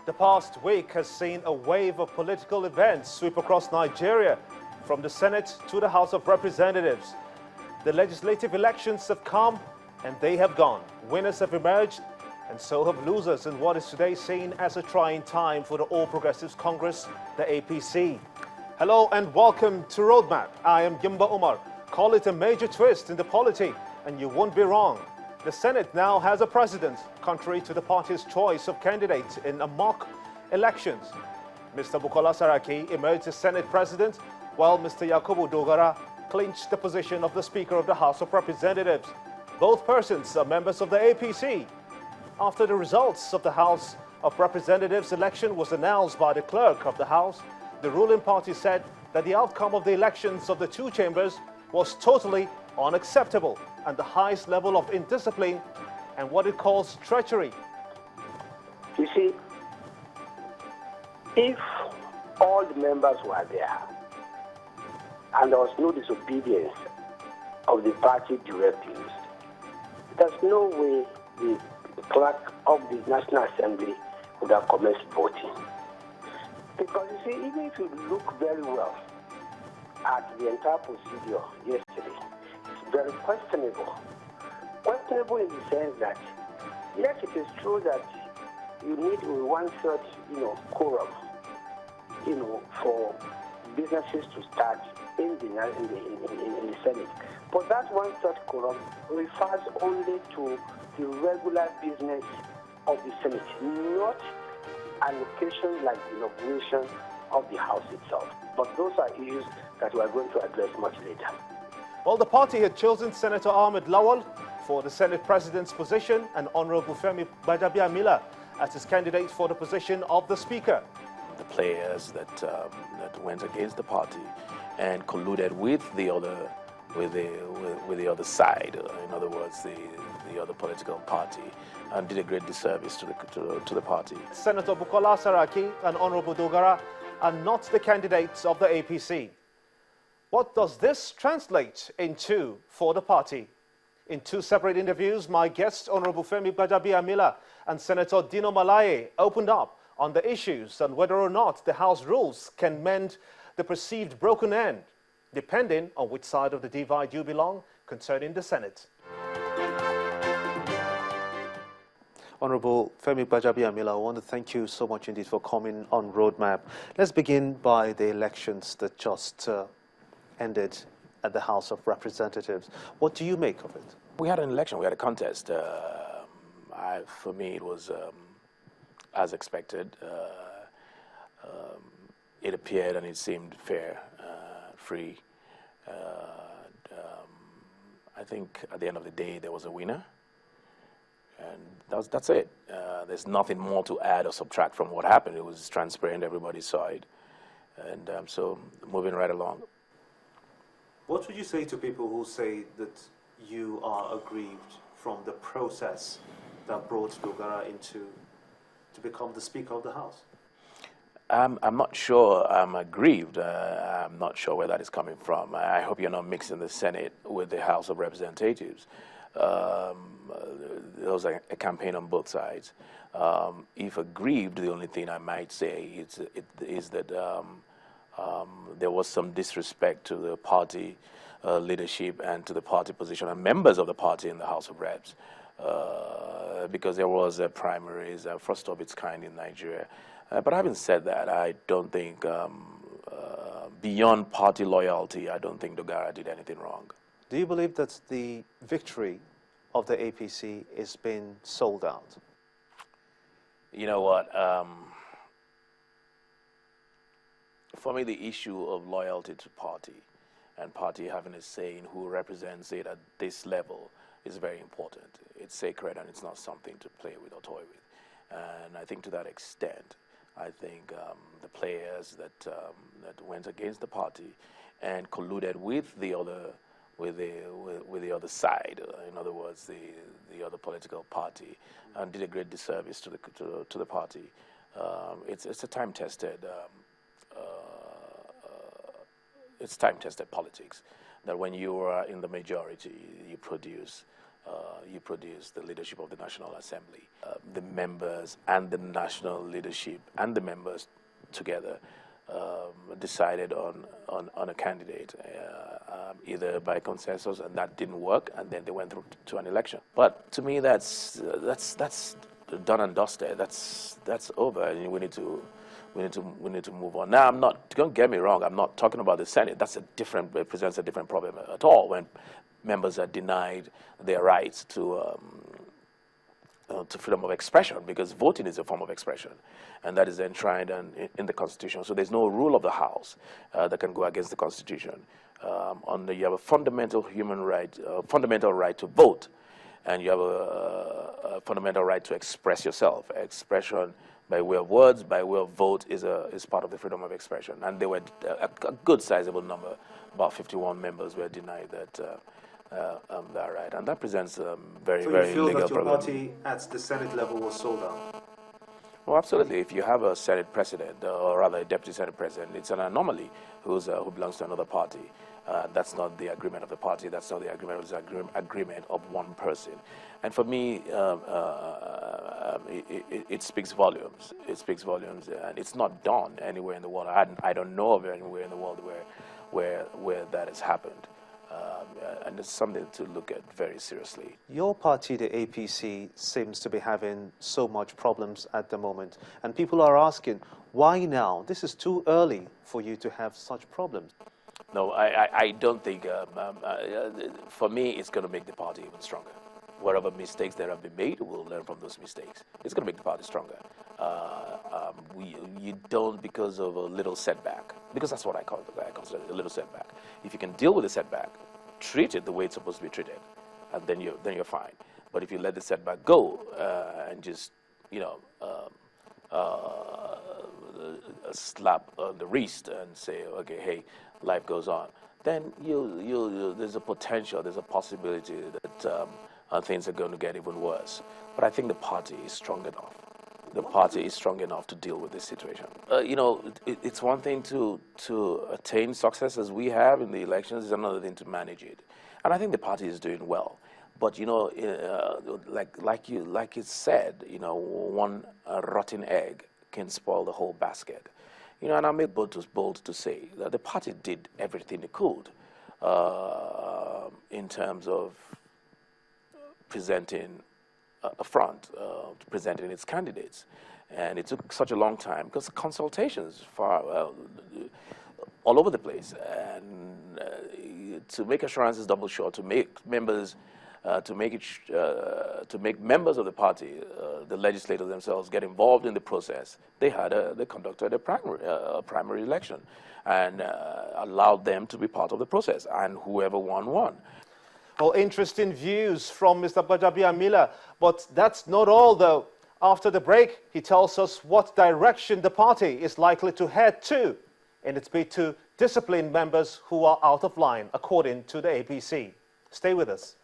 The past week has seen a wave of political events sweep across Nigeria, from the Senate to the House of Representatives. The legislative elections have come and they have gone. Winners have emerged and so have losers in what is today seen as a trying time for the All Progressives Congress, the APC. Hello and welcome to Roadmap. I am Gimba Umar. Call it a major twist in the polity and you won't be wrong. The Senate now has a president, contrary to the party's choice of candidates in a mock elections. Mr. Bukola Saraki emerged as Senate president, while Mr. Yakubu Dogara clinched the position of the Speaker of the House of Representatives. Both persons are members of the APC. After the results of the House of Representatives election was announced by the clerk of the House, the ruling party said that the outcome of the elections of the two chambers was totally unacceptable and the highest level of indiscipline and what it calls treachery. You see, if all the members were there and there was no disobedience of the party directives, there's no way the clerk of the National Assembly would have commenced voting. Because you see, even if you look very well at the entire procedure yesterday, it's very questionable. Questionable in the sense that, yes, it is true that you need a one-third, quorum, for businesses to start in the Senate. But that one-third quorum refers only to the regular business of the Senate, not an occasion like the inauguration of the House itself. But those are issues that we are going to address much later. Well, the party had chosen Senator Ahmed Lawal for the Senate President's position and Honorable Femi Gbajabiamila as his candidate for the position of the Speaker. The players that went against the party and colluded with the other side, in other words, the other political party, and did a great disservice to the party. Senator Bukola Saraki and Honorable Dogara are not the candidates of the APC. What does this translate into for the party? In two separate interviews, my guests, Honorable Femi Gbajabiamila and Senator Dino Melaye, opened up on the issues and whether or not the House rules can mend the perceived broken end, depending on which side of the divide you belong concerning the Senate. Honorable Femi Gbajabiamila, I want to thank you so much indeed for coming on Roadmap. Let's begin by the elections that just ended at the House of Representatives. What do you make of it? We had an election, we had a contest. For me, it was as expected. It appeared and it seemed fair, free. I think at the end of the day, there was a winner. And that's it. There's nothing more to add or subtract from what happened. It was transparent, everybody saw it. And so moving right along. What would you say to people who say that you are aggrieved from the process that brought Dogara to become the Speaker of the House? I'm not sure I'm aggrieved. I'm not sure where that is coming from. I hope you're not mixing the Senate with the House of Representatives. There was a campaign on both sides. If aggrieved, the only thing I might say is that there was some disrespect to the party leadership and to the party position and members of the party in the House of Reps, because there was a primaries, first of its kind in Nigeria. But having said that, I don't think, beyond party loyalty, I don't think Dogara did anything wrong. Do you believe that the victory of the APC is being sold out? You know what? For me, the issue of loyalty to party and party having a say in who represents it at this level is very important. It's sacred and it's not something to play with or toy with. And I think to that extent, I think the players that went against the party and colluded with the other side, in other words, the other political party, and did a great disservice to the party. It's a time-tested. It's time-tested politics. That when you are in the majority, you produce you produce the leadership of the National Assembly. The members and the national leadership and the members together decided on a candidate, either by consensus, and that didn't work, and then they went through to an election. But to me, that's done and dusted. That's over, and we need to move on. Now, don't get me wrong, I'm not talking about the Senate. It presents a different problem at all when members are denied their rights to freedom of expression, because voting is a form of expression, and that is enshrined in the Constitution. So there's no rule of the House that can go against the Constitution. You have a fundamental human right, fundamental right to vote, and you have a fundamental right to express yourself. Expression by way of words, by way of vote, is part of the freedom of expression. And there were a good sizable number, about 51 members were denied that right, and that presents a very legal problem. So you feel that your party at the Senate level was sold out? Well, absolutely. If you have a Senate president, or rather a deputy Senate president, it's an anomaly who belongs to another party. That's not the agreement of the party. That's not the agreement. It's the agreement of one person. And for me, it speaks volumes. It speaks volumes, and it's not done anywhere in the world. I don't know of anywhere in the world where that has happened. And it's something to look at very seriously. Your party, the APC, seems to be having so much problems at the moment. And people are asking, why now? This is too early for you to have such problems. No, I don't think, for me, it's going to make the party even stronger. Whatever mistakes that have been made, we'll learn from those mistakes. It's going to make the party stronger. You don't because of a little setback, because that's what I consider a little setback. If you can deal with the setback, treat it the way it's supposed to be treated, and then you're fine. But if you let the setback go and just slap on the wrist and say, okay, hey, life goes on, then there's a potential, there's a possibility that things are going to get even worse. But I think the party is strong enough. The party is strong enough to deal with this situation. It's one thing to attain success as we have in the elections. It's another thing to manage it. And I think the party is doing well. But like it said, one rotten egg can spoil the whole basket. And I'm bold to say that the party did everything it could in terms of presenting a front, presenting its candidates. And it took such a long time because consultations all over the place. And to make assurances double sure, to make members to make members of the party, the legislators themselves, get involved in the process, they conducted a primary election and allowed them to be part of the process, and whoever won. Well, interesting views from Mr. Gbajabiamila, but that's not all, though. After the break, he tells us what direction the party is likely to head to in its bid to discipline members who are out of line, according to the APC. Stay with us.